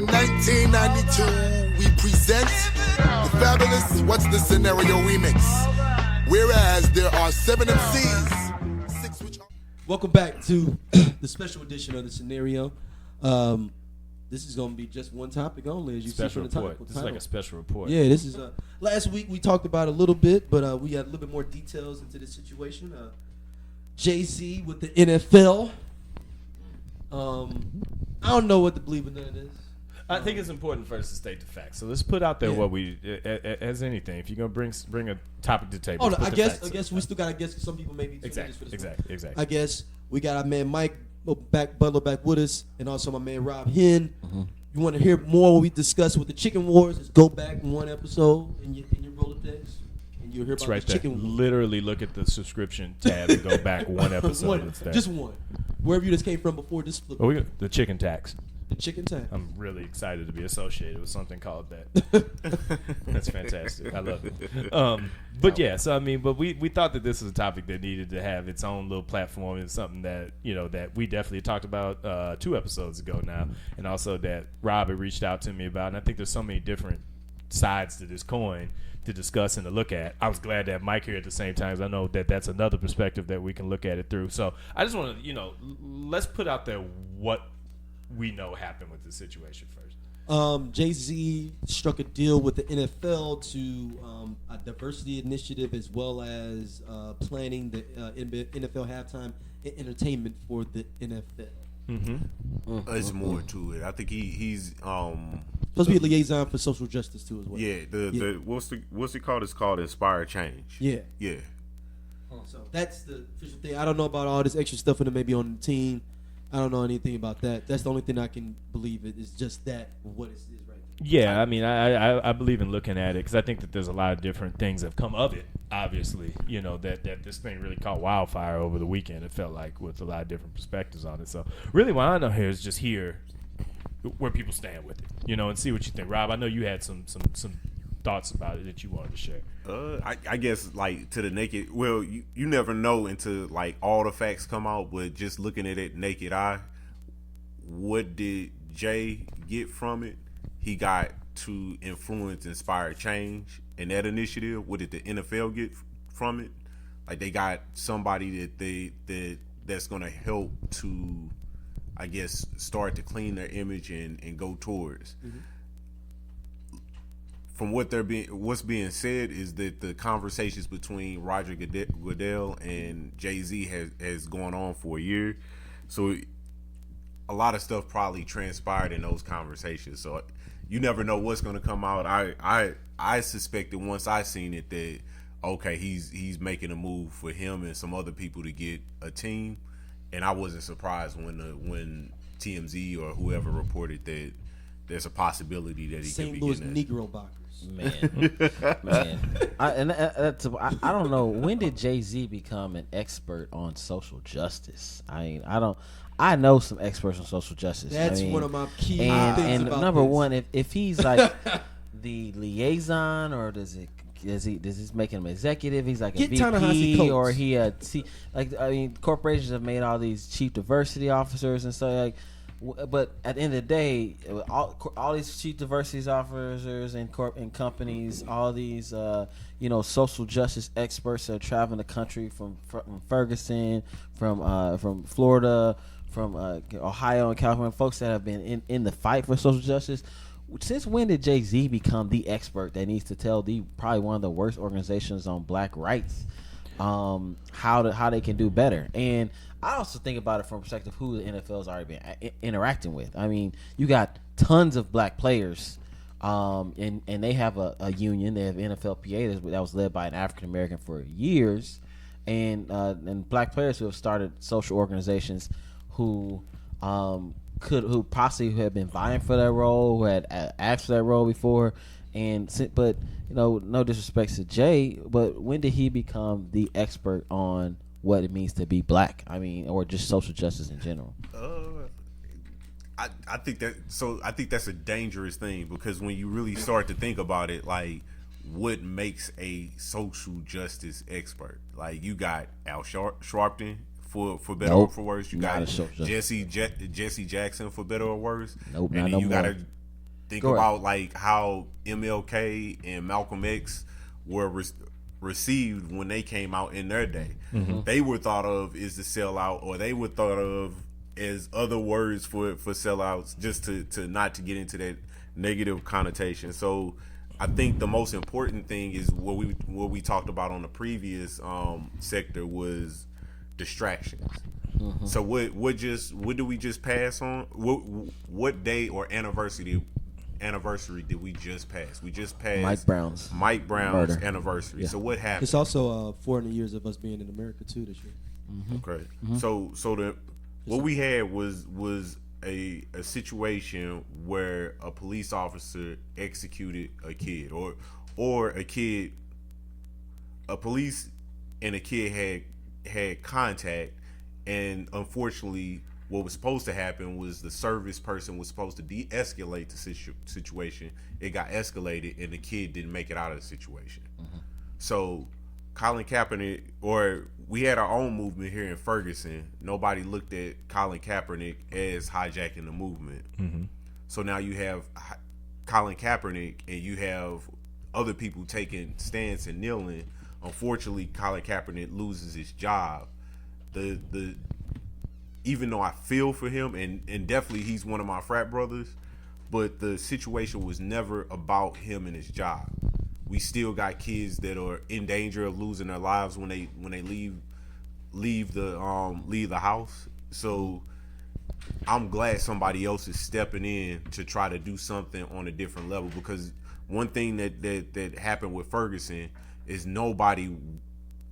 in 1992, we present the fabulous What's the Scenario remix. Whereas there are 7 MCs, 6 which are... Welcome back to the special edition of the Scenario. This is going to be just one topic only, as you see from the report. title. This is like a special report. Yeah, this is last week we talked about a little bit, but we got a little bit more details into this situation. Jay-Z with the NFL. I don't know what to believe in none of this. I think it's important first to state the facts. So let's put out there what we, as anything, if you're gonna bring a topic to the table. Oh, no, I guess we still gotta guess. Some people maybe exactly. I guess we got our man Mike Butler back with us, and also my man Rob Hen. Mm-hmm. You want to hear more what we discussed with the Chicken Wars? Just go back in one episode in your Rolodex, and you'll hear about right the Chicken Wars. Literally look at the subscription tab and go back one episode. Just one. Wherever you just came from before this flip. Oh, the chicken tax. The chicken tax. I'm really excited to be associated with something called that. That's fantastic. I love it. But yeah, so I mean, but we thought that this was a topic that needed to have its own little platform, and something that that we definitely talked about 2 episodes ago now, and also that Rob had reached out to me about. And I think there's so many different sides to this coin to discuss and to look at. I was glad to have Mike here at the same time, because I know that that's another perspective that we can look at it through. So I just want to, let's put out there what we know happened with the situation first. Jay-Z struck a deal with the NFL to a diversity initiative, as well as planning the NFL halftime entertainment for the NFL. Mm-hmm. There's more to it. I think he's supposed to be a liaison for social justice too, as well. Yeah, the what's it called? It's called Inspire Change. Yeah. So that's the official thing. I don't know about all this extra stuff and maybe on the team. I don't know anything about that. That's the only thing I can believe. It is just that what it is right now. Yeah, I mean, I believe in looking at it, because I think that there's a lot of different things that have come of it. Obviously, that this thing really caught wildfire over the weekend. It felt like, with a lot of different perspectives on it. So really, what I know here is just hear where people stand with it, and see what you think. Rob, I know you had some thoughts about it that you wanted to share. I guess, like, to the naked, well, you never know until, like, all the facts come out, but just looking at it naked eye, what did Jay get from it? He got to influence, inspire change in that initiative. What did the NFL get from it? Like, they got somebody that's going to help to, I guess, start to clean their image and go towards. Mm-hmm. From what's being said is that the conversations between Roger Goodell and Jay-Z has gone on for a year, so a lot of stuff probably transpired in those conversations. So you never know what's going to come out. I suspected once I seen it that okay, he's making a move for him and some other people to get a team, and I wasn't surprised when TMZ or whoever reported that there's a possibility that he St. could be Louis getting Negro Boxers. Man. I don't know, when did Jay-Z become an expert on social justice? I know some experts on social justice. That's one of my key things and about number this. one, if he's like the liaison, or does this make him executive? He's like a VP, or corporations have made all these chief diversity officers and stuff like. But at the end of the day, all these chief diversity officers and companies, all these social justice experts that are traveling the country from Ferguson, from Florida, from Ohio and California, folks that have been in the fight for social justice. Since when did Jay-Z become the expert that needs to tell probably one of the worst organizations on black rights how they can do better? And I also think about it from a perspective who the NFL has already been interacting with. I mean, you got tons of black players, and they have a union. They have NFLPA that was led by an African American for years, and black players who have started social organizations who possibly have been vying for that role, who had asked for that role before. But no disrespect to Jay, but when did he become the expert on what it means to be black? I mean, or just social justice in general. I think that's a dangerous thing, because when you really start to think about it, like, what makes a social justice expert? Like, you got Al Sharpton for better or for worse. You got Jesse Jackson for better or worse. Nope, and not then no more. think Go ahead. about like how MLK and Malcolm X were received when they came out in their day. They were thought of as the sellout, or they were thought of as other words for sellouts, just to not to get into that negative connotation. So I think the most important thing is what we talked about on the previous sector was distractions. So what do we just pass on? What day or anniversary did we just pass? We just passed Mike Brown's murder. anniversary. Yeah. So what happened? It's also 400 years of us being in America too this year. Okay. So what we had was a situation where a police officer executed a kid, or a police and a kid had contact, and unfortunately what was supposed to happen was the service person was supposed to de-escalate the situation. It got escalated and the kid didn't make it out of the situation. So Colin Kaepernick, or we had our own movement here in Ferguson. Nobody looked at Colin Kaepernick as hijacking the movement. So now you have Colin Kaepernick and you have other people taking stance and kneeling. Unfortunately, Colin Kaepernick loses his job. Even though I feel for him, and definitely he's one of my frat brothers, but the situation was never about him and his job. We still got kids that are in danger of losing their lives when they leave the house. So I'm glad somebody else is stepping in to try to do something on a different level, because one thing that happened with Ferguson is nobody,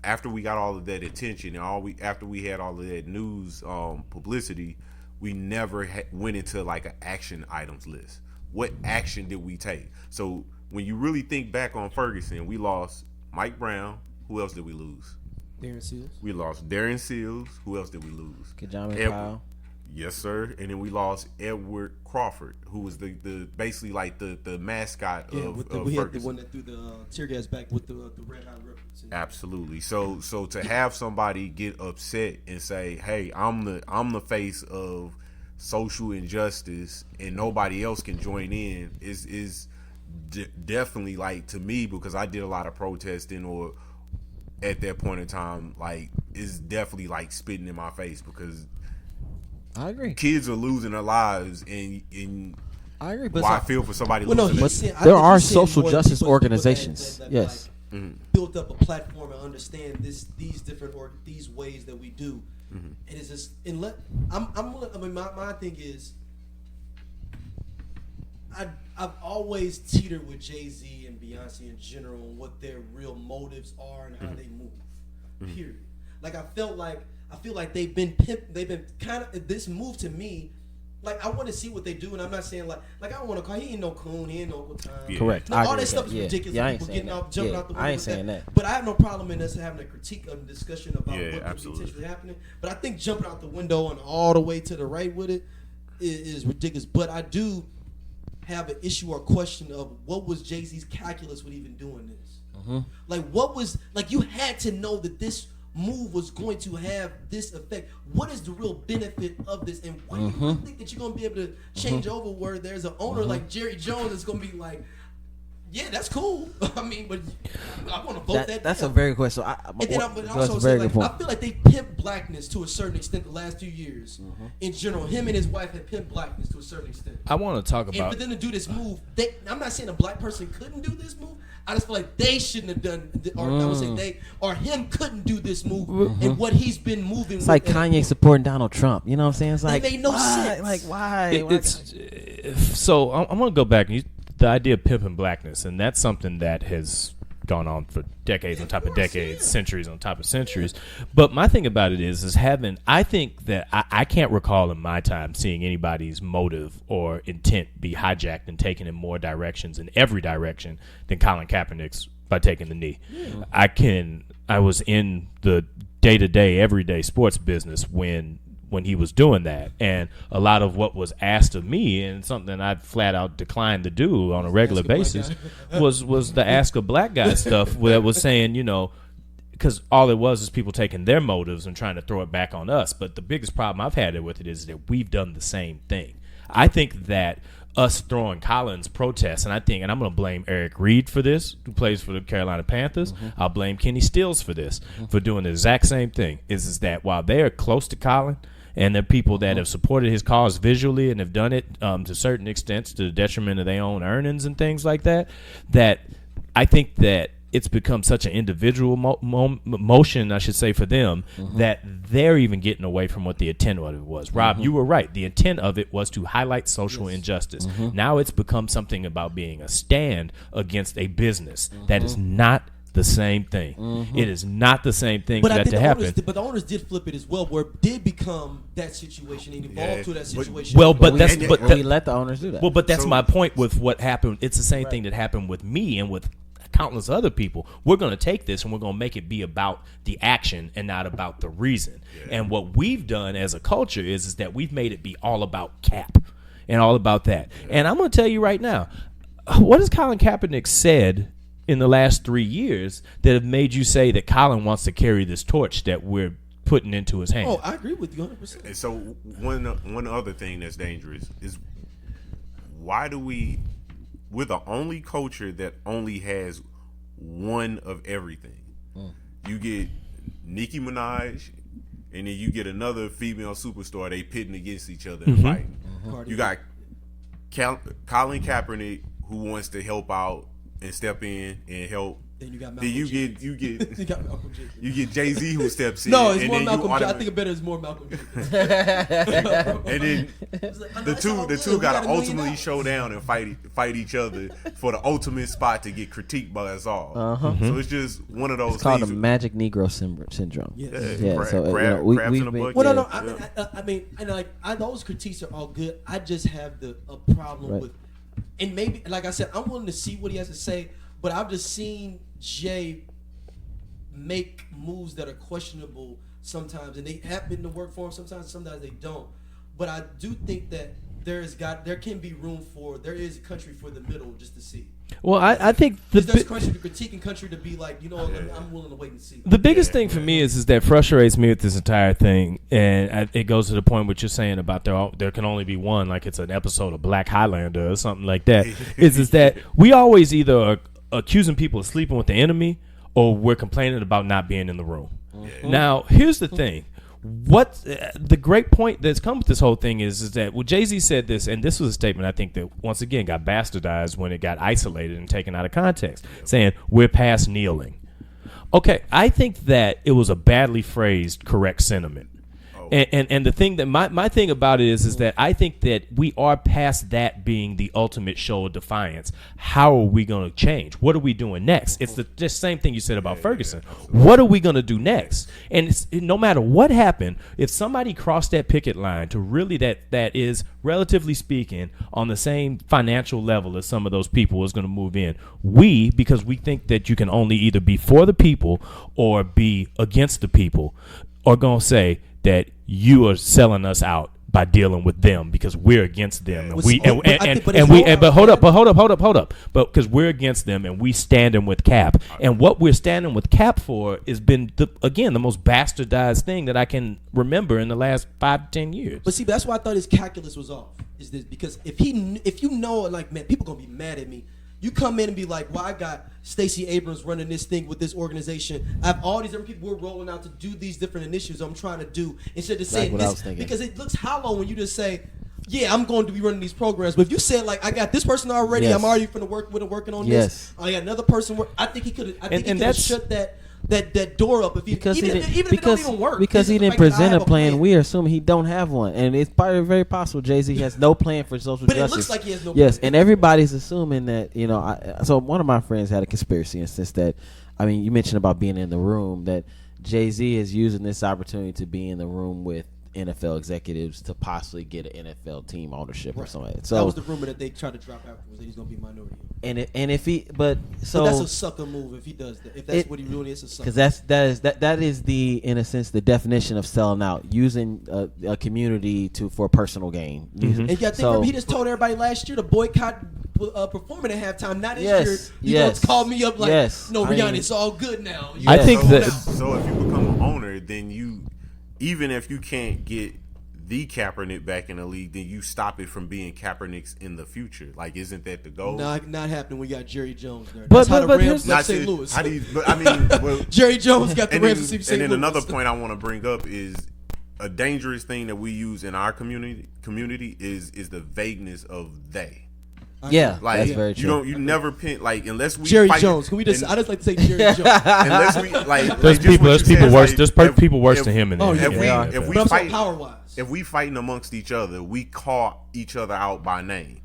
after we got all of that attention and after we had all of that news publicity, we never went into like an action items list. What action did we take? So when you really think back on Ferguson, we lost Mike Brown. Who else did we lose? Darren Seals. We lost Darren Seals. Who else did we lose? Kajami Powell. Yes, sir. And then we lost Edward Crawford, who was the basically like the mascot of we had the Ferguson. one that threw the tear gas back with the red hot ribbons. Absolutely. So to have somebody get upset and say, "Hey, I'm the face of social injustice," and nobody else can join in is definitely, like, to me, because I did a lot of protesting, or at that point in time, like, is definitely like spitting in my face, because I agree. kids are losing their lives, and I agree. But why I feel for somebody Well, no, losing he's their saying, I there think are he's saying social more justice people organizations. that Yes. built up a platform and understand these different these ways that we do. It is just, and my thing is, I've always teetered with Jay-Z and Beyonce in general on what their real motives are and how they move. Period. Like I feel like they've been kind of, this move to me. Like, I want to see what they do, and I'm not saying like I don't want to call, he ain't no coon, he ain't no Uncle Tom. Yeah. Correct. Like, I all agree that with stuff that. is ridiculous. Yeah, I ain't People saying getting that. out, jumping Yeah, out the window. I ain't with saying that. But I have no problem in us having a critique of discussion about what could absolutely. potentially happening. But I think jumping out the window and all the way to the right with it is ridiculous. But I do have an issue or question of what was Jay-Z's calculus with even doing this. Like, what was, like, you had to know that this move was going to have this effect. What is the real benefit of this, and why do you really think that you're going to be able to change over where there's an owner like Jerry Jones that's going to be like, yeah, that's cool. I mean, but I want to vote that. That's a down. very good question. And then I'm that's also a very saying, good like, point. I feel like they pimped blackness to a certain extent the last few years. In general, him and his wife had pimped blackness to a certain extent. I want to talk And about. for them to do this move, I'm not saying a black person couldn't do this move. I just feel like they shouldn't have done, or I would say they, or him couldn't do this move, and what he's been moving. It's like Kanye supporting Donald Trump. You know what I'm saying? It's like, made no sense. Like, why? It's so I'm gonna go back. The idea of pimping blackness, and that's something that has gone on for decades on top of decades, centuries on top of centuries. But my thing about it is I think that I can't recall in my time seeing anybody's motive or intent be hijacked and taken in more directions, in every direction, than Colin Kaepernick's by taking the knee. I was in the day-to-day, everyday sports business when he was doing that, and a lot of what was asked of me, and something I flat out declined to do on a regular basis, was the ask a black guy stuff that was saying, you know, because all it was is people taking their motives and trying to throw it back on us. But the biggest problem I've had with it is that we've done the same thing. I think that us throwing Collins protests, and I'm going to blame Eric Reed for this, who plays for the Carolina Panthers. I'll blame Kenny Stills for this, for doing the exact same thing. Is that while they are close to Colin, and the people that have supported his cause visually and have done it to certain extents to the detriment of their own earnings and things like that, that I think that it's become such an individual motion, I should say, for them, that they're even getting away from what the intent of it was. Rob, you were right. The intent of it was to highlight social injustice. Now it's become something about being a stand against a business. That is not the same thing. It is not the same thing But for I that think to happen. but the owners did flip it as well, where it did become that situation and evolved to that situation. Well, but we let the owners do that. Well, but that's my point with what happened. It's the same thing that happened with me and with countless other people. We're going to take this and we're going to make it be about the action and not about the reason. And what we've done as a culture is that we've made it be all about Cap and all about that. And I'm going to tell you right now, what has Colin Kaepernick said in the last 3 years that have made you say that Colin wants to carry this torch that we're putting into his hand? Oh, I agree with you 100%. And so one other thing that's dangerous is, why do we're the only culture that only has one of everything. You get Nicki Minaj, and then you get another female superstar. They pitting against each other and fighting. You got Colin Kaepernick, who wants to help out and step in and help. Then you got Malcolm you get Jay-Z, who steps in. No, it's more Malcolm. I think it better is more Malcolm. And then the two got to ultimately show down and fight each other for the ultimate spot to get critiqued by us all. So it's just one of those. It's called things. the magic Negro syndrome. Crabs in a bucket. Well, no. I mean, and like those critiques are all good. I just have a problem with, and maybe, like I said, I'm willing to see what he has to say, but I've just seen Jay make moves that are questionable sometimes, and they happen to work for him sometimes they don't. But I do think that there is a country for the middle just to see. Well, I think there's country to critique and country to be like, I'm willing to wait and see. The biggest thing for me is that frustrates me with this entire thing, and it goes to the point what you're saying about there can only be one, like it's an episode of Black Highlander or something like that. is that we always either are accusing people of sleeping with the enemy, or we're complaining about not being in the room. Now, here's the thing. What the great point that's come with this whole thing is that Jay-Z said this, and this was a statement I think that once again got bastardized when it got isolated and taken out of context, saying we're past kneeling. Okay, I think that it was a badly phrased correct sentiment. And the thing that my thing about it is that I think that we are past that being the ultimate show of defiance. How are we going to change? What are we doing next? It's the same thing you said about Ferguson. What are we going to do next? And no matter what happened, if somebody crossed that picket line to really that is, relatively speaking, on the same financial level as some of those people is going to move in, because we think that you can only either be for the people or be against the people, are going to say that you are selling us out by dealing with them because we're against them, but hold up, but because we're against them and we standing with Cap, and what we're standing with Cap for has been the most bastardized thing that I can remember in the last 5 to 10 years. But see, that's why I thought his calculus was off. Is this because if you know, like, man, people gonna be mad at me. You come in and be like, well, I got Stacey Abrams running this thing with this organization. I have all these different people we're rolling out to do these different initiatives I'm trying to do. Instead of saying this, because it looks hollow when you just say, yeah, I'm going to be running these programs. But if you said, like, I got this person already, I'm already going to work with him working on this. I got another person. I think he could have shut that door up if he because even if it don't even work. Because he didn't present a plan. We assume he don't have one, and it's probably very possible Jay-Z has no plan for social justice. But it looks like he has no. Yes, and everybody's assuming that so one of my friends had a conspiracy instance that, I mean, you mentioned about being in the room, that Jay-Z is using this opportunity to be in the room with NFL executives to possibly get an NFL team ownership or something. So that was the rumor that they tried to drop afterwards, that he's going to be minority. But that's a sucker move if he does that. If that's what he really is, a sucker. Because that is the, in a sense, the definition of selling out, using a community for personal gain. And you got to think, he just told everybody last year to boycott performing at halftime. Not this year. You called me up like, no, Rihanna, it's all good now. I think that. So if you become an owner, then even if you can't get the Kaepernick back in the league, then you stop it from being Kaepernicks in the future. Like, isn't that the goal? Not happening. We got Jerry Jones there. But- That's how the but Rams here's- left St. Louis. How do you, but I mean, well, Jerry Jones got the and Rams then, to St. and Louis. then another point I want to bring up is a dangerous thing that we use in our community is the vagueness of they. Yeah, Like that's very true. you never pin like unless we Jerry fight, Jones. Can we just? and- I just like to say Jerry Jones. unless we like There's just people. what There's you people said, worse. like, There's if- people worse if- than him in the Oh, yeah. NFL. If we But I'm fight saying power wise. if we fighting amongst each other, we call each other out by name.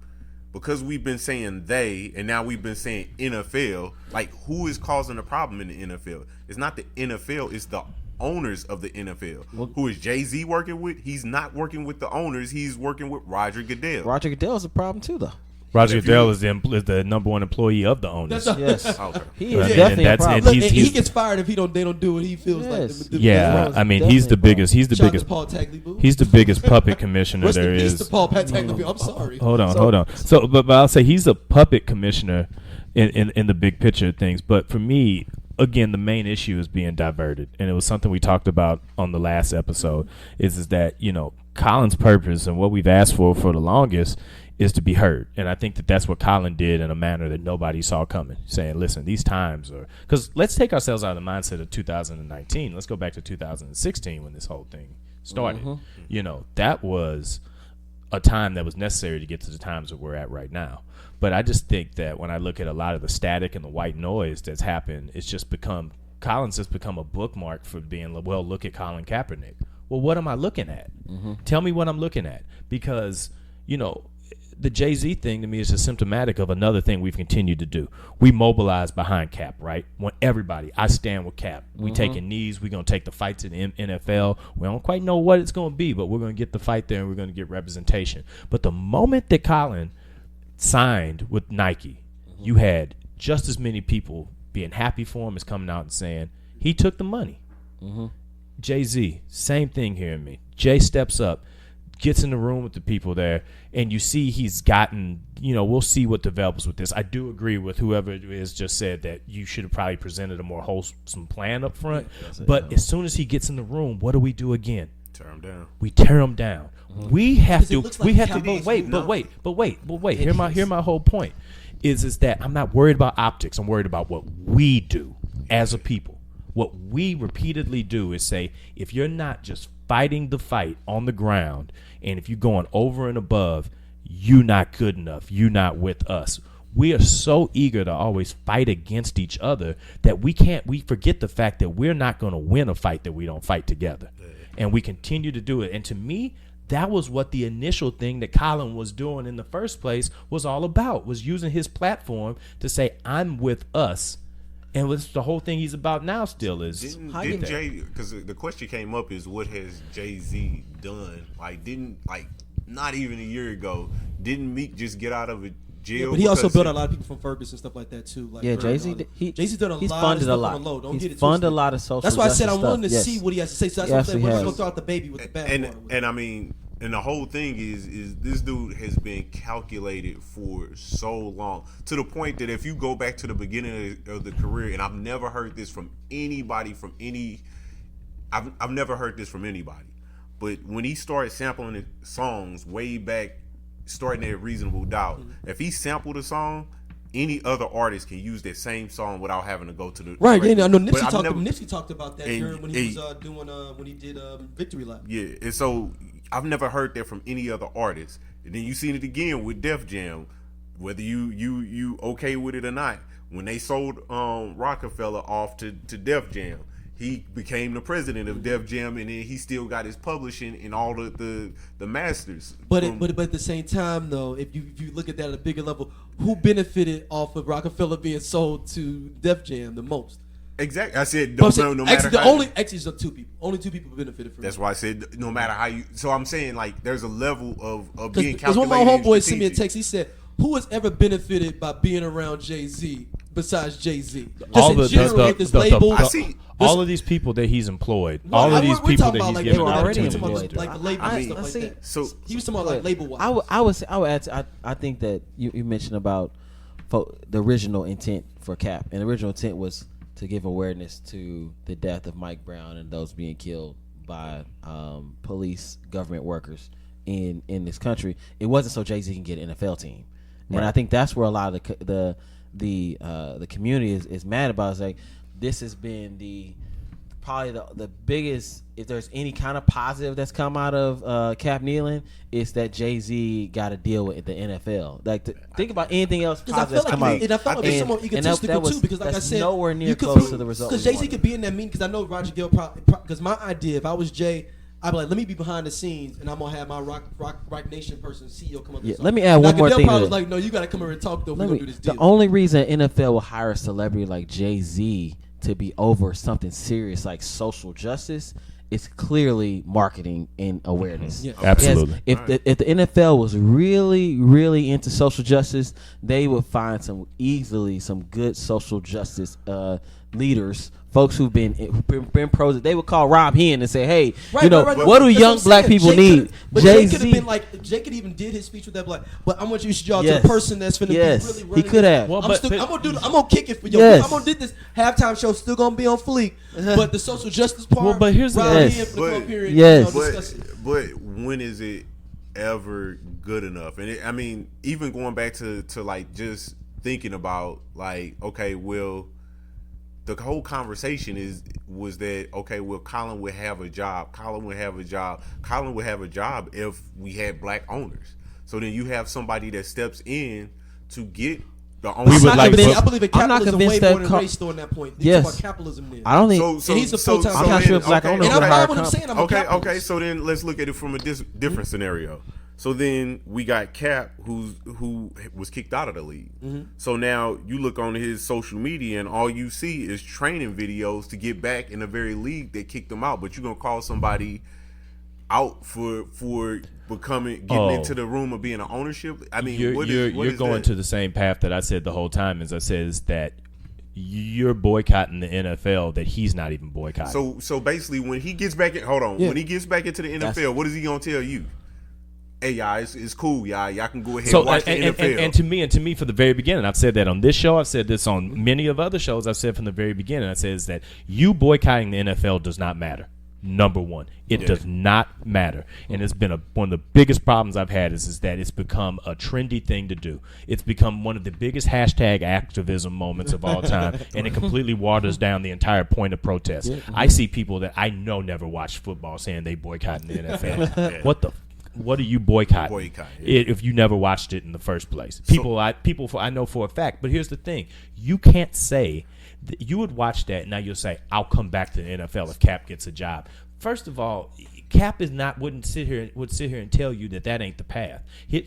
Because we've been saying they, and now we've been saying NFL, like who is causing the problem in the NFL? It's not the NFL, it's the owners of the NFL. Who is Jay-Z working with? He's not working with the owners, he's working with Roger Goodell. Roger Goodell is a problem too, though. Roger If Goodell you- is the number one employee of the owners. That's Yes, Okay. he I is mean, definitely a that's- problem. and Look, he's- and he he's- gets fired if they don't do what he feels Yes. like. The Yeah, Goodell's I mean he's the definitely a biggest. He's the Shout out to biggest. Paul Tagliabue. He's the biggest puppet commissioner Rest there in peace is. to Paul Tagliabue. I'm sorry. Hold on. So, but I'll say he's a puppet commissioner in the big picture of things. But for me, again, the main issue is being diverted, and it was something we talked about on the last episode. Is that Colin's purpose and what we've asked for the longest is to be heard, and I think that's what Colin did in a manner that nobody saw coming. Saying, "Listen, these times are because let's take ourselves out of the mindset of 2019. Let's go back to 2016 when this whole thing started. That was a time that was necessary to get to the times that we're at right now. But I just think that when I look at a lot of the static and the white noise that's happened, it's just become Colin's just become a bookmark for being, well, look at Colin Kaepernick. Well, what am I looking at? Tell me what I'm looking at, because the Jay-Z thing to me is just symptomatic of another thing we've continued to do. We mobilize behind Cap, right? When everybody, I stand with Cap. We taking knees. We're going to take the fight to the NFL. We don't quite know what it's going to be, but we're going to get the fight there and we're going to get representation. But the moment that Colin signed with Nike, you had just as many people being happy for him as coming out and saying he took the money. Jay-Z, same thing here in me. Jay steps up, gets in the room with the people there, and you see he's gotten, we'll see what develops with this. I do agree with whoever it is just said that you should have probably presented a more wholesome plan up front. But as soon as he gets in the room, what do we do again? Tear him down. We tear him down. We have to. looks like We have to. capitalism. But wait. Hear my whole point. Is that I'm not worried about optics. I'm worried about what we do as a people. What we repeatedly do is say, if you're not just fighting the fight on the ground, and if you're going over and above, you're not good enough. You're not with us. We are so eager to always fight against each other that we forget the fact that we're not going to win a fight that we don't fight together. And we continue to do it. And to me, that was what the initial thing that Colin was doing in the first place was all about, was using his platform to say, I'm with us. And what's the whole thing he's about now still is Didn't Jay, because the question came up is what has Jay-Z done? Not even a year ago, didn't Meek just get out of a jail? But he also because built a lot of people from Ferguson and stuff like that too. Like Yeah, Bird Jay-Z. and all that. He, Jay-Z's done a he's lot funded of a stuff lot. on the low. Don't He's get it funded a twisted. lot of social. That's why I said justice I'm willing to stuff. see Yes. what he has to say. So that's Yes, what I'm saying. he We're not has. gonna throw out the baby with the bathwater. And I mean, and the whole thing is this dude has been calculated for so long, to the point that if you go back to the beginning of the career, and I've never heard this from anybody, I've never heard this from anybody, but when he started sampling the songs way back, starting at Reasonable Doubt, if he sampled a song, any other artist can use that same song without having to go to the Right, record. yeah, I know But Nipsey talked about that And- during when he and- was doing when he did Victory Lap. Yeah, and so I've never heard that from any other artist. And then you seen it again with Def Jam, whether you okay with it or not. When they sold Rockefeller off to Def Jam, he became the president of Def Jam, and then he still got his publishing and all the masters. But at the same time, though, if you look at that at a bigger level, who benefited off of Rockefeller being sold to Def Jam the most? Exactly, I said But I'm no saying, matter actually, how. it's two people. Only two people benefited from That's it. why I said no matter how you. So I'm saying like there's a level of being Because calculated. one of my homeboys and sent me a strategic. text. He said, "Who has ever benefited by being around Jay-Z besides Jay-Z?" Just all in the, general, the, with this the, label. I see. all of these people that he's employed, Well, all of these we're people talking that about, he's like, given they were already opportunities employed. to. Like the label I and stuff like see. that. So He was talking about like label wise. I would add. I think that you mentioned about the original intent for Cap, and the original intent was to give awareness to the death of Mike Brown and those being killed by police, government workers in this country. It wasn't so Jay-Z can get an NFL team, and I think that's where a lot of the community is mad about. It's like this has been probably the biggest, if there's any kind of positive that's come out of Cap kneeling, it's that Jay-Z got to deal with the NFL. Like, think about anything else positive that's come out. And I felt like it's somewhat egotistical too, because like I said, nowhere near close to the result. Because Jay-Z could be in that meeting, because I know Roger Gill because my idea, if I was Jay, I'd be like, let me be behind the scenes, and I'm gonna have my Rock Nation person, CEO, come up. Yeah, let me add one more thing. Probably like, no, you gotta come over and talk though. We're gonna do this deal. The only reason NFL will hire a celebrity like Jay-Z to be over something serious like social justice is clearly marketing and awareness. Yeah. Absolutely. If the NFL was really, really into social justice, they would find some good social justice leaders, folks who've been pros. They would call Rob Hen and say, "Hey, what do young black people need?" Jay could have been like, Jay could even did his speech with that, like, but I want you to y'all to the person that's finna be really running. He could have. Well, I'm gonna kick it for you. Yes. I'm gonna do this halftime show. Still gonna be on fleek, but the social justice part. Well, but here's the Rob thing. Hen for the club period. Yes. Discuss it. But when is it ever good enough? And I mean, even going back to like just thinking about like, okay, well, the whole conversation was that, okay, well, Colin would have a job. Colin would have a job if we had black owners. So then you have somebody that steps in to get the owners. I believe in capitalism way more than race though in that point. Yes. Talk about capitalism then. I don't think. So, and he's a full-time. I'm not sure if black owners and would I'm hire fine with him saying I'm a capitalist. Okay. So then let's look at it from a different scenario. So then we got Cap, who was kicked out of the league. Mm-hmm. So now you look on his social media, and all you see is training videos to get back in the very league that kicked him out. But you're gonna call somebody out for getting into the room of being an ownership? I mean, you're going to the same path that I said the whole time. As I said, is that you're boycotting the NFL that he's not even boycotting. So basically, when he gets back when he gets back into the NFL, what is he gonna tell you? Hey, y'all, it's cool, y'all. Y'all can go ahead and watch the NFL. And to me, from the very beginning, I've said that on this show. I've said this on many of other shows. I've said from the very beginning. I said is that you boycotting the NFL does not matter. Number one, it does not matter, and it's been one of the biggest problems I've had is that it's become a trendy thing to do. It's become one of the biggest hashtag activism moments of all time, and it completely waters down the entire point of protest. Yeah. I see people that I know never watched football saying they boycotting the NFL. What are you boycotting? If you never watched it in the first place. I know for a fact. But here's the thing: you can't say that you would watch that. Now you'll say, "I'll come back to the NFL if Cap gets a job." First of all, Cap would sit here and tell you that ain't the path.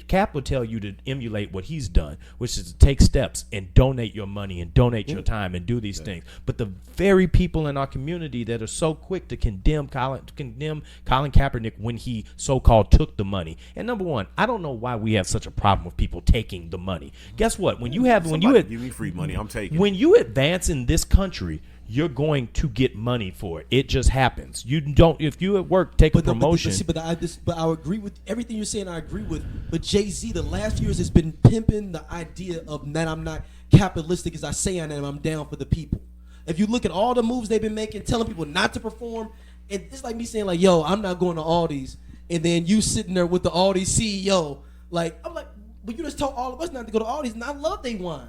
Cap would tell you to emulate what he's done, which is to take steps and donate your money and donate your time and do these things. But the very people in our community that are so quick to condemn Colin Kaepernick when he so-called took the money. And number one, I don't know why we have such a problem with people taking the money. Guess what? When you give me free money, I'm taking. When you advance in this country, you're going to get money for it. It just happens. You don't. If you at work take a promotion. But I agree with everything you're saying. I agree with. But Jay-Z, the last few years has been pimping the idea of that I'm not capitalistic as I say I am. I'm down for the people. If you look at all the moves they've been making, telling people not to perform, it's like me saying like, "Yo, I'm not going to Aldi's," and then you sitting there with the Aldi's CEO. Like I'm like, but you just told all of us not to go to Aldi's, and I love they wine.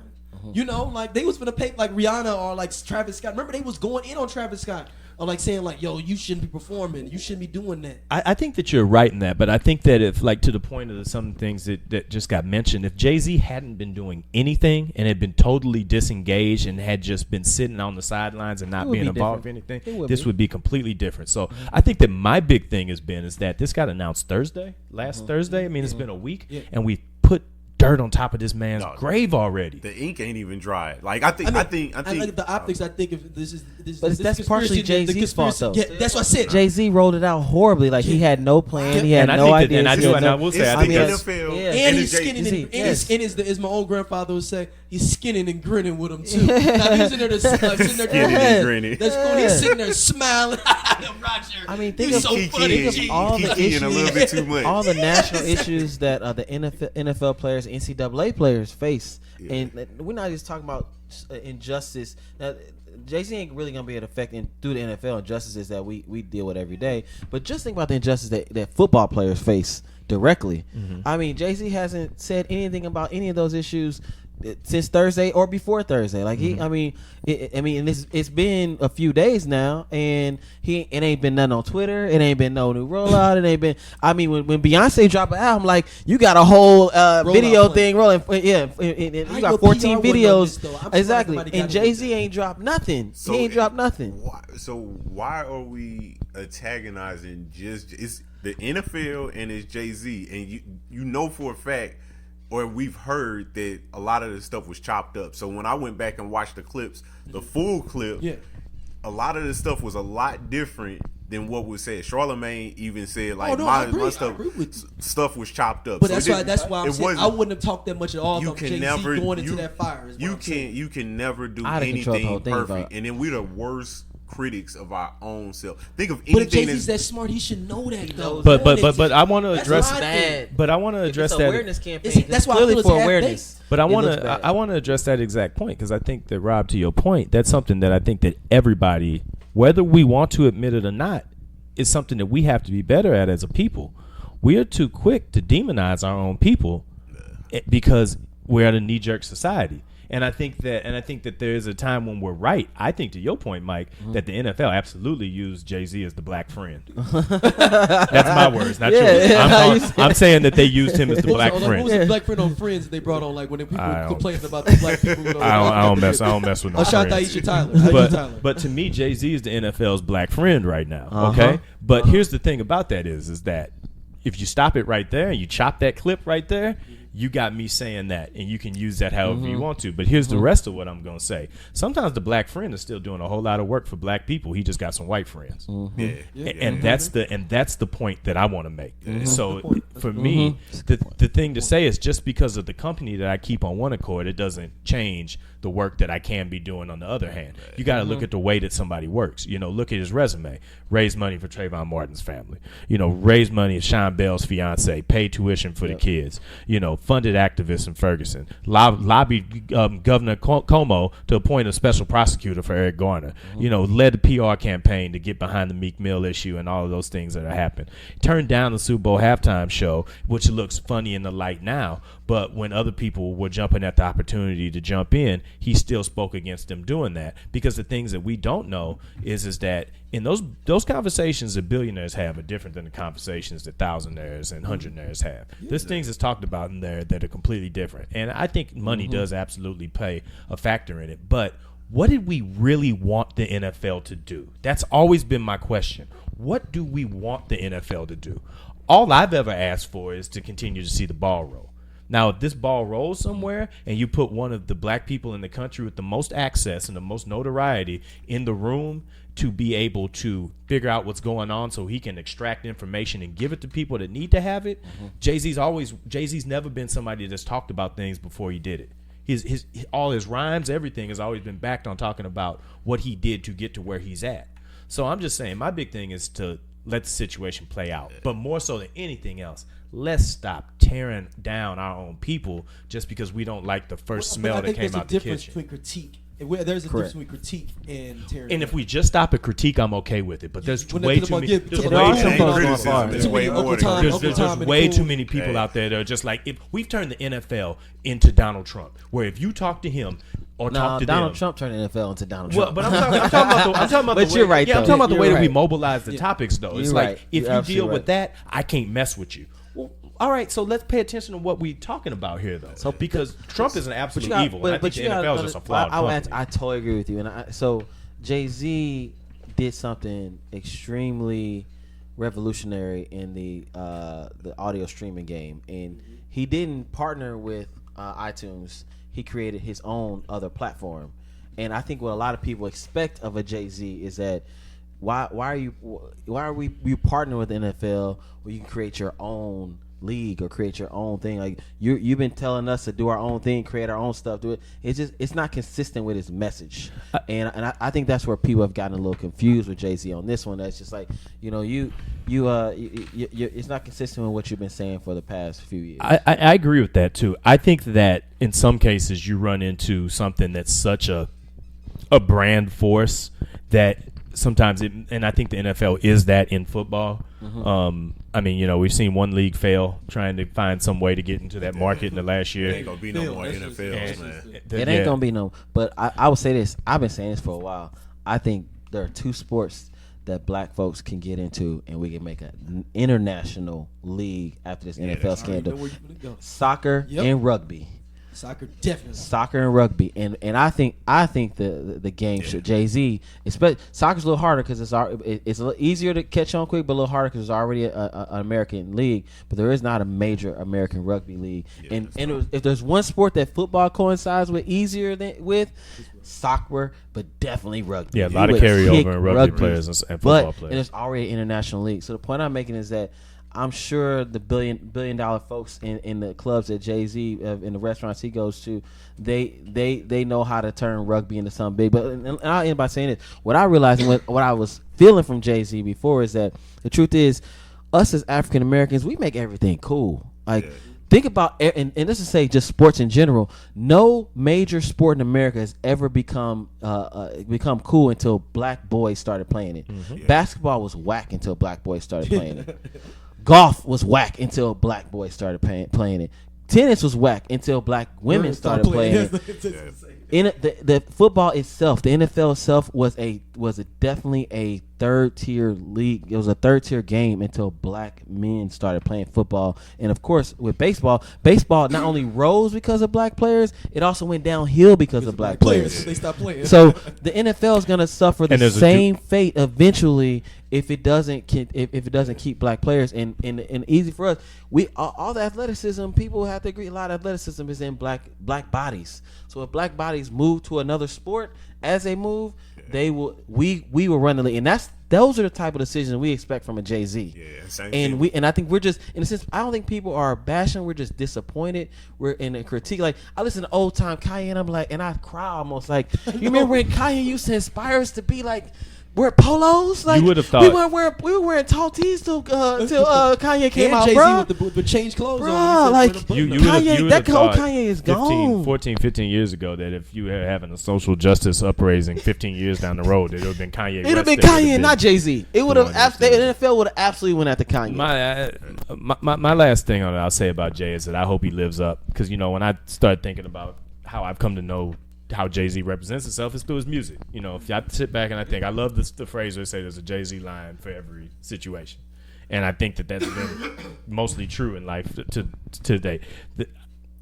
You know, like they was gonna pay like Rihanna or like Travis Scott. Remember they was going in on Travis Scott or like saying like, "Yo, you shouldn't be performing. You shouldn't be doing that." I think that you're right in that, but I think that if like to the point of some things that just got mentioned, if Jay-Z hadn't been doing anything and had been totally disengaged and had just been sitting on the sidelines and not being involved in anything, this would be completely different. So I think that my big thing is that this got announced last Thursday. I mean, it's been a week, and we put dirt on top of this man's grave already. The ink ain't even dry. Like I think like the optics. I think if this is but that's partially Jay-Z's fault though. Yeah, that's what I said. Jay-Z rolled it out horribly. Like he had no plan. He had no idea. And I will say, I think NFL and he's skinning. And as my old grandfather would say, he's skinning and grinning with him too. Now he's in there sitting there skinning and grinning. That's cool. He's sitting there smiling. Roger, I mean, think of all the issues, a little bit too much. all the national issues that the NFL players NCAA players face, and we're not just talking about injustice. Now, Jay-Z ain't really gonna be able to affect through the NFL injustices that we deal with every day. But just think about the injustice that football players face directly. I mean, Jay-Z hasn't said anything about any of those issues since Thursday or before Thursday. Like it's been a few days now, and it ain't been nothing on Twitter. It ain't been no new rollout. It ain't been. I mean, when Beyonce dropped an album, like you got a whole video thing rolling. Yeah, you got 14 videos exactly. And Jay-Z ain't dropped nothing. He ain't dropped nothing. Why are we antagonizing it's the NFL and it's Jay-Z, and you know for a fact, or we've heard that a lot of the stuff was chopped up. So when I went back and watched the clips, the full clip, a lot of the stuff was a lot different than what was said. Charlamagne even said my stuff was chopped up. But so that's why I'm saying I wouldn't have talked that much at all. You can never going into that fire. You can never do anything perfect, and then we're the worst critics of our own self. Think of anything. But if Jay-Z's that smart, he should know that. Though. But I want to address that. But I want to address that awareness campaign. That's why clearly for awareness. But I want to address that exact point, because I think that, Rob, to your point, that's something that I think that everybody, whether we want to admit it or not, is something that we have to be better at as a people. We are too quick to demonize our own people because we're in a knee-jerk society. And I think that there is a time when we're right. I think, to your point, Mike, that the NFL absolutely used Jay-Z as the black friend. That's my words, not yours. I'm saying that they used him as the black friend. Who was the black friend on Friends that they brought on? Like when people complaining about the black people. I don't mess with no friends. Aisha Tyler. But to me, Jay-Z is the NFL's black friend right now. Okay, but here's the thing about that is that if you stop it right there and you chop that clip right there, you got me saying that, and you can use that however you want to. But here's the rest of what I'm going to say. Sometimes the black friend is still doing a whole lot of work for black people. He just got some white friends. And that's the point that I want to make. So for me, the thing to say is, just because of the company that I keep on one accord, it doesn't change the work that I can be doing on the other hand. You got to look at the way that somebody works. Look at his resume. Raise money for Trayvon Martin's family. Raise money at Sean Bell's fiance. Pay tuition for the kids. Funded activists in Ferguson. Lobbied Governor Cuomo to appoint a special prosecutor for Eric Garner. Led the PR campaign to get behind the Meek Mill issue and all of those things that are happening. Turned down the Super Bowl halftime show, which looks funny in the light now, but when other people were jumping at the opportunity to jump in, he still spoke against them doing that, because the things that we don't know is that in those conversations that billionaires have are different than the conversations that thousandaires and hundredaires have. There's things that's talked about in there that are completely different, and I think money does absolutely play a factor in it. But what did we really want the NFL to do? That's always been my question. What do we want the NFL to do? All I've ever asked for is to continue to see the ball roll. Now, if this ball rolls somewhere and you put one of the black people in the country with the most access and the most notoriety in the room to be able to figure out what's going on so he can extract information and give it to people that need to have it, Jay-Z's never been somebody that's talked about things before he did it. All his rhymes, everything has always been backed on talking about what he did to get to where he's at. So I'm just saying, my big thing is to let the situation play out. But more so than anything else, let's stop tearing down our own people just because we don't like the first smell that came out the kitchen. There's a difference between critique. There's a difference between critique and tearing And if we just stop at critique, I'm okay with it. But there's way too many. There's way too many people out there that are just like, if we've turned the NFL into Donald Trump, where if you talk to him or talk to Donald them, Trump turned the NFL into Donald Trump. But I'm talking about but you're right. Yeah, I'm talking about the way that we mobilize the topics, though. It's You're like right. if You're you deal absolutely with that, I can't mess with you. Well, all right, so let's pay attention to what we're talking about here, though. So because Trump is an absolute evil, and I think the NFL is just a flawed company. I totally agree with you. And so Jay-Z did something extremely revolutionary in the audio streaming game, and he didn't partner with iTunes. He created his own other platform, and I think what a lot of people expect of a Jay-Z is that why are you partnering with the NFL where you can create your own league or create your own thing. Like you've been telling us to do our own thing, create our own stuff, do it. It's not consistent with his message, and I think that's where people have gotten a little confused with Jay-Z on this one. That's just like, you know, you it's not consistent with what you've been saying for the past few years. I agree with that too. I think that in some cases you run into something that's such a brand force that sometimes and I think the NFL is that in football. I mean, you know, we've seen one league fail trying to find some way to get into that market in the last year. It ain't gonna be no more NFLs, man. It ain't gonna be no. But I would say this. I've been saying this for a while. I think there are two sports that black folks can get into, and we can make an international league after this NFL scandal. Soccer and rugby. Soccer, definitely. Soccer and rugby, and I think the game should Jay-Z. Especially soccer's a little harder because it's a little easier to catch on quick, but a little harder because it's already an American league. But there is not a major American rugby league. If there's one sport that football coincides with easier with soccer, but definitely rugby. Yeah, a lot of carryover in rugby players and football players. And it's already an international league. So the point I'm making is that I'm sure the billion dollar folks in the clubs that Jay-Z in the restaurants he goes to, they know how to turn rugby into something big. But and I'll end by saying this: what I realized and what I was feeling from Jay-Z before is that the truth is, us as African Americans, we make everything cool. Like think about and let's just say just sports in general. No major sport in America has ever become cool until black boys started playing it. Basketball was whack until black boys started playing it. Golf was whack until black boys started playing it. Tennis was whack until black women started playing it. The football itself, the NFL itself, was definitely a third tier league. It was a third tier game until black men started playing football. And of course, with baseball not only rose because of black players, it also went downhill because of black players. They stopped playing. So the NFL is going to suffer the same fate eventually if it doesn't keep black players. And easy for us, all the athleticism, people have to agree, a lot of athleticism is in black bodies. So if black bodies move to another sport, as they move, they will we will run the league, and those are the type of decisions we expect from a Jay-Z. And I think we're just, in a sense, I don't think people are bashing. We're just disappointed. We're in a critique. Like I listen to old time Kanye, and I'm like, and I cry almost. Like you remember when Kanye used to inspire us to be like, wear polos? Like you would have thought we were wearing tall tees till Kanye came out, Jay-Z bro. with the changed clothes Bro, on. like Kanye, that whole Kanye is gone. 15 years ago, that if you were having a social justice uprising 15 years down the road, it would have been Kanye. It would have been Kanye and not Jay-Z. It would have. The NFL would have absolutely went after Kanye. My last thing on it I'll say about Jay is that I hope he lives up, because you know when I start thinking about how I've come to know how Jay-Z represents himself is through his music. You know, if I sit back and I think, I love the phrase where they say there's a Jay-Z line for every situation. And I think that's been mostly true in life to today.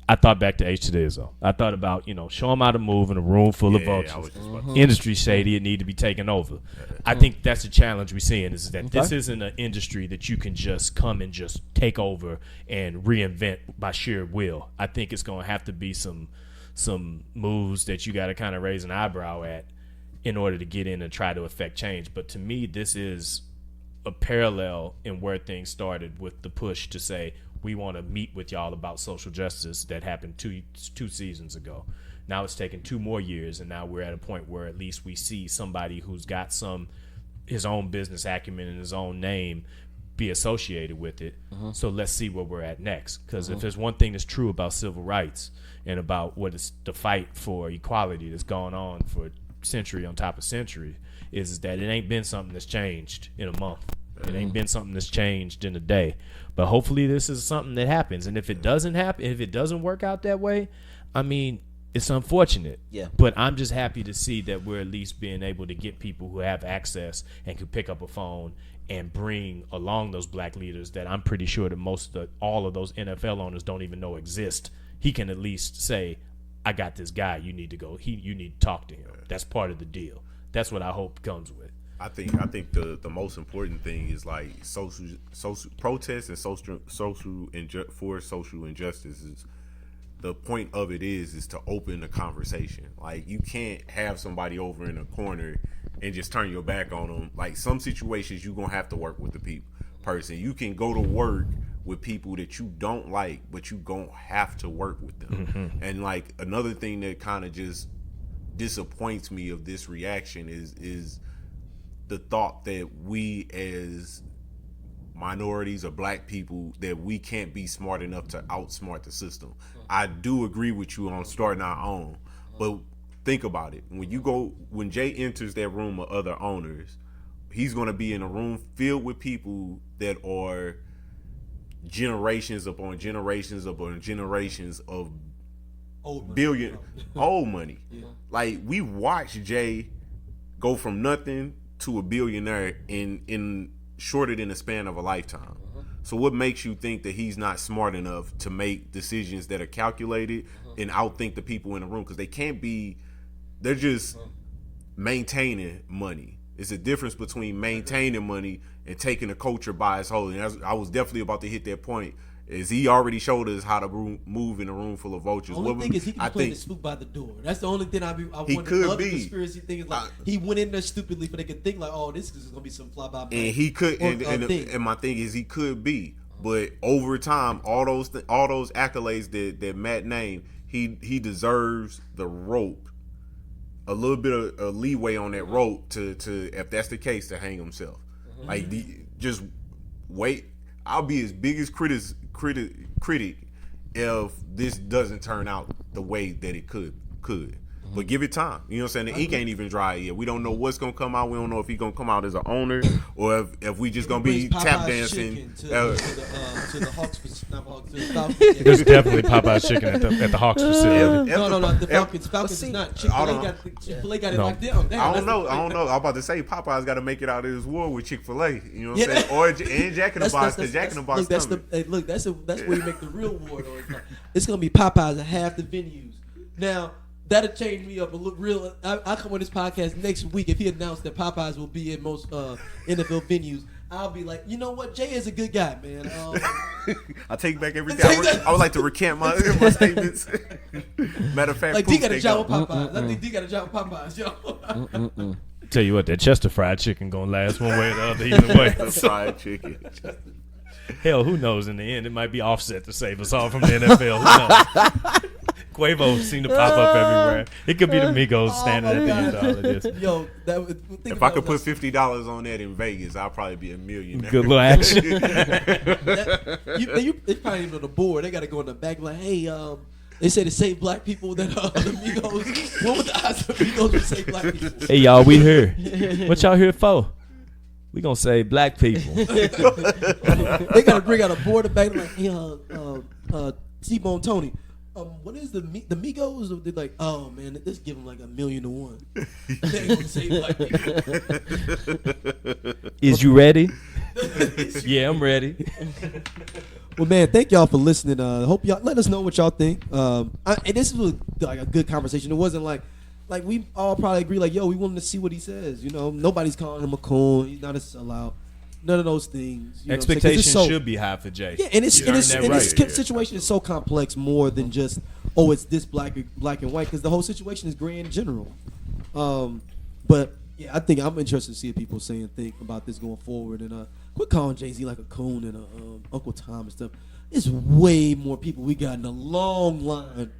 I thought back to H to the Izzo. I thought about, you know, show him how to move in a room full of vultures. Industry shady, it need to be taken over. I think that's the challenge we're seeing, is that this isn't an industry that you can just come and just take over and reinvent by sheer will. I think it's going to have to be some moves that you got to kind of raise an eyebrow at in order to get in and try to affect change. But to me, this is a parallel in where things started with the push to say, we want to meet with y'all about social justice that happened two seasons ago. Now it's taken 2 more years, and now we're at a point where at least we see somebody who's got his own business acumen and his own name be associated with it. So let's see where we're at next. Because if there's one thing that's true about civil rights and about what is the fight for equality that's gone on for century on top of century, is that it ain't been something that's changed in a month. It ain't been something that's changed in a day. But hopefully this is something that happens. And if it doesn't happen, if it doesn't work out that way, I mean, it's unfortunate. Yeah. But I'm just happy to see that we're at least being able to get people who have access and can pick up a phone and bring along those black leaders that I'm pretty sure that all of those NFL owners don't even know exist. He can at least say, I got this guy, you need to go. You need to talk to him. That's part of the deal. That's what I hope comes with. I think the most important thing is like social protest and social injustice is, the point of it is to open the conversation. Like you can't have somebody over in a corner and just turn your back on them. Like some situations you're gonna have to work with the person. You can go to work with people that you don't like, but you gon' have to work with them. And like another thing that kind of just disappoints me of this reaction is the thought that we as minorities or black people, that we can't be smart enough to outsmart the system. I do agree with you on starting our own, but think about it. When Jay enters that room of other owners, he's going to be in a room filled with people that are generations upon generations upon generations of old money. Yeah. Like, we watched Jay go from nothing to a billionaire in shorter than the span of a lifetime. So what makes you think that he's not smart enough to make decisions that are calculated and outthink the people in the room? Because they can't be. They're just maintaining money. It's a difference between maintaining money and taking a culture by its whole. And I was definitely about to hit that point. Is he already showed us how to move in a room full of vultures? The only thing is he can be playing the spook by the door. That's the only thing I wonder. Other conspiracy thing is like he went in there stupidly, but they could think like, oh, this is gonna be some fly by. And he could. And my thing is, he could be. But over time, all those accolades that Matt named, he deserves the rope. A little bit of a leeway on that rope to if that's the case, to hang himself. Like, just wait. I'll be his biggest critic if this doesn't turn out the way that it could. But give it time. You know what I'm saying? The ink ain't even dry yet. We don't know what's gonna come out. We don't know if he's gonna come out as an owner or if we just gonna be tap dancing to the Hawks. Not Hawks. To the Falcons. There's definitely Popeye's chicken at the Hawks facility. No. The Falcons. Falcons is not. Chick-fil-A got it locked down. I don't know. I'm about to say Popeye's got to make it out of this war with Chick-fil-A. You know what I'm saying? Or and Jack in the Box, because Jack in the Box. That's where you make the real war. It's gonna be Popeyes at half the venues now. That'll change me up a little. Real. I come on this podcast next week if he announced that Popeyes will be in most NFL venues. I'll be like, you know what? Jay is a good guy, man. I take back everything. I would like to recant my statements. Matter of fact, like D got a job with Popeyes. I think D got a job with Popeyes, yo. Tell you what, that Chester fried chicken gonna last one way or the other either way. Fried chicken. Hell, who knows? In the end, it might be Offset to save us all from the NFL. Who knows? Quavo seem to pop up everywhere. It could be the Migos standing at the end of all of this. Yo, if I could put $50 on that in Vegas, I'll probably be a millionaire. Good little action. They probably even on the board. They got to go in the back like, hey, they say to save black people that the Migos. What would the odds of Migos to save black people? Hey, y'all, we here. What y'all here for? We gonna save black people. They got to bring out a board back like, hey, T-Bone Tony. What is the Migos? They're like, oh man, let's give them like $1 million to one. They ain't gonna save black people. Is you ready? Yeah, I'm ready. Well, man, thank y'all for listening. Hope y'all let us know what y'all think. And this was like a good conversation. It wasn't like we all probably agree. Like, yo, we wanted to see what he says. You know, nobody's calling him a coon. He's not a sellout. None of those things. Expectations should be high for Jay. Yeah, and this situation is so complex, more than just it's this black and white, because the whole situation is gray in general. But yeah, I think I'm interested to see what people say and think about this going forward. And quit calling Jay-Z like a coon and Uncle Tom and stuff. There's way more people we got in a long line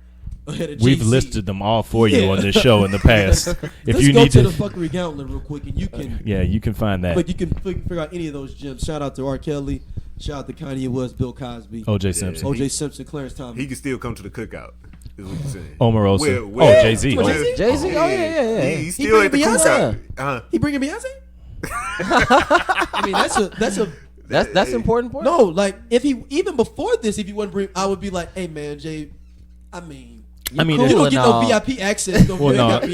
ahead of Jay-Z. We've listed them all for you on this show in the past. If Let's you go need to the fuckery gauntlet real quick, and you can. Yeah, you can find that. But you can figure out any of those gems. Shout out to R. Kelly. Shout out to Kanye West, Bill Cosby, O.J. Simpson. O.J. Simpson, Clarence Thomas. He can still come to the cookout. Is what you're saying. Omarosa. Jay-Z. Jay-Z? Oh, yeah. He's still at the cookout. He bringing Beyonce? I mean, that's important point. No, like if he even before this, if he wouldn't bring, I would be like, hey man, Jay. I mean, you don't get no VIP access. Well, no. I mean,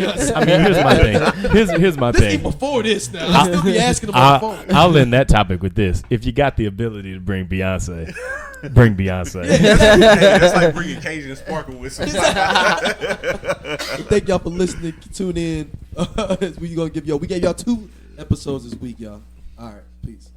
here's my thing. Here's my thing. Before this, now I still be asking him on the phone. I'll end that topic with this: if you got the ability to bring Beyonce, bring Beyonce. That's like bringing Cajun Sparkle with some. Thank y'all for listening. Tune in. We gave y'all 2 episodes this week, y'all. All right, peace.